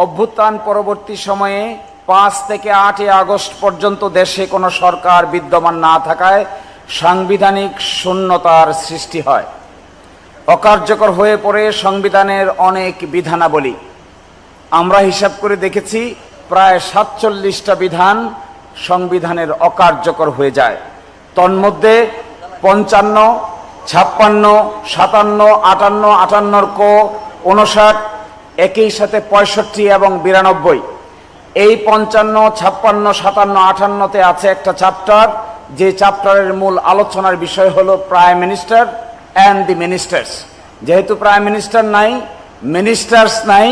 অভ্যুত্থান পরবর্তী সময়ে 5 থেকে 8 আগস্ট পর্যন্ত দেশে কোনো সরকার বিদ্যমান না থাকায় সাংবিধানিক শূন্যতার সৃষ্টি হয়। অকার্যকর হয়ে পড়ে সংবিধানের অনেক বিধানাবলী। আমরা হিসাব করে দেখেছি প্রায় 47টা বিধান সংবিধানের অকার্যকর হয়ে যায়। তন্মধ্যে 55, 56, 57, 58, 58 ক, 59, একই সাথে 65 এবং 92। এই 55, 56, 57, 58-তে আছে একটা চ্যাপ্টার, যে চ্যাপ্টারের মূল আলোচনার বিষয় হলো prime minister and the ministers. যেহেতু প্রাইম মিনিস্টার নাই, মিনিস্টার্স নাই,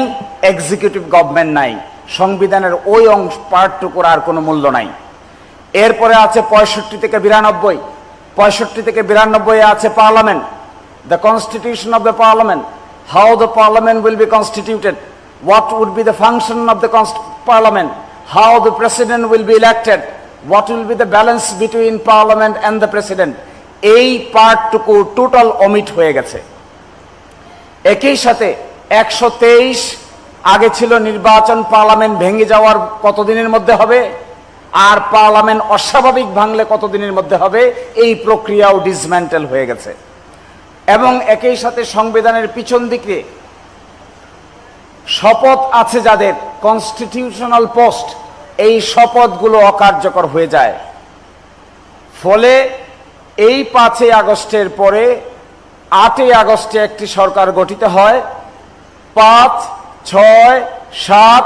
এক্সিকিউটিভ গভর্নমেন্ট নাই, সংবিধানের ওই অংশ পার্টটুকুর আর কোনো মূল্য নাই। এরপরে আছে 65 থেকে 92। 65 থেকে 92 আছে parliament, the constitution of the parliament, how the parliament will be constituted, what would be the function of the parliament, how the president will be elected, what will be the balance between parliament and the president। এই পার্টটুকু total omit হয়ে গেছে। একই সাথে 123 আগে ছিল নির্বাচন parliament ভেঙে যাওয়ার কতদিনের মধ্যে হবে, আর পার্লামেন্ট অস্বাভাবিক ভাঙলে কতদিনের মধ্যে হবে, এই প্রক্রিয়াও ডিসম্যান্টেল হয়ে গেছে। এবং একই সাথে সংবিধানের পিছন দিকে শপথ আছে যাদের, কনস্টিটিউশনাল পোস্ট, এই শপথগুলো অকার্যকর হয়ে যায়। ফলে এই 5 আগস্টের পরে 8 আগস্টে একটি সরকার গঠিত হয়। 5, 6, 7,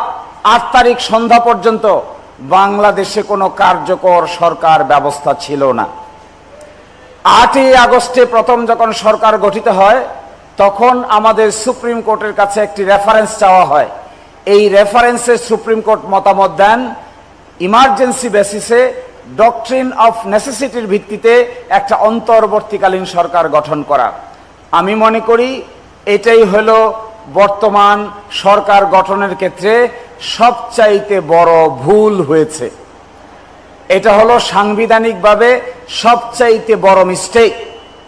8 তারিখ সন্ধ্যা পর্যন্ত বাংলাদেশে কোনো কার্যকর সরকার ব্যবস্থা ছিল না। 8 আগস্টে প্রথম যখন সরকার গঠিত হয়, তখন আমাদের সুপ্রিম কোর্টের কাছে একটি রেফারেন্স চাওয়া হয়। এই রেফারেন্সে সুপ্রিম কোর্ট মতামত দেন ইমার্জেন্সি বেসিসে ডক্ট্রিন অফ নেসেসিটির ভিত্তিতে একটা অন্তর্বর্তীকালীন সরকার গঠন করা। আমি মনে করি এটাই হলো বর্তমান সরকার গঠনের ক্ষেত্রে সবচাইতে বড় ভুল হয়েছে। এটা হলো সাংবিধানিকভাবে সবচাইতে বড় মিস্টেক।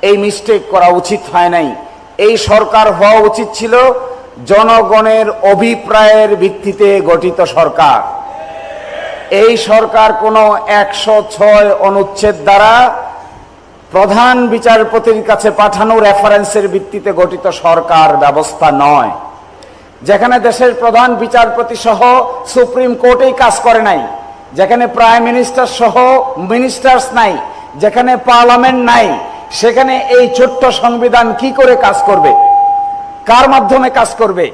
এই মিস্টেক করা উচিত হয় নাই। এই সরকার হওয়া উচিত ছিল জনগণের অভিপ্রায়ের ভিত্তিতে গঠিত সরকার। এই সরকার কোনো 106 অনুচ্ছেদ দ্বারা প্রধান বিচারপতির কাছে পাঠানো রেফারেন্সের ভিত্তিতে গঠিত সরকার ব্যবস্থা নয়, যেখানে দেশের প্রধান বিচারপতি সহ সুপ্রিম কোর্টেই কাজ করে নাই, যেখানে প্রাইম মিনিস্টার সহ মিনিস্টার্স নাই, যেখানে পার্লামেন্ট নাই, সেখানে এই ছোট্ট সংবিধান কি করে কাজ করবে, কার মাধ্যমে কাজ করবে?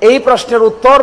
এই প্রশ্নের উত্তর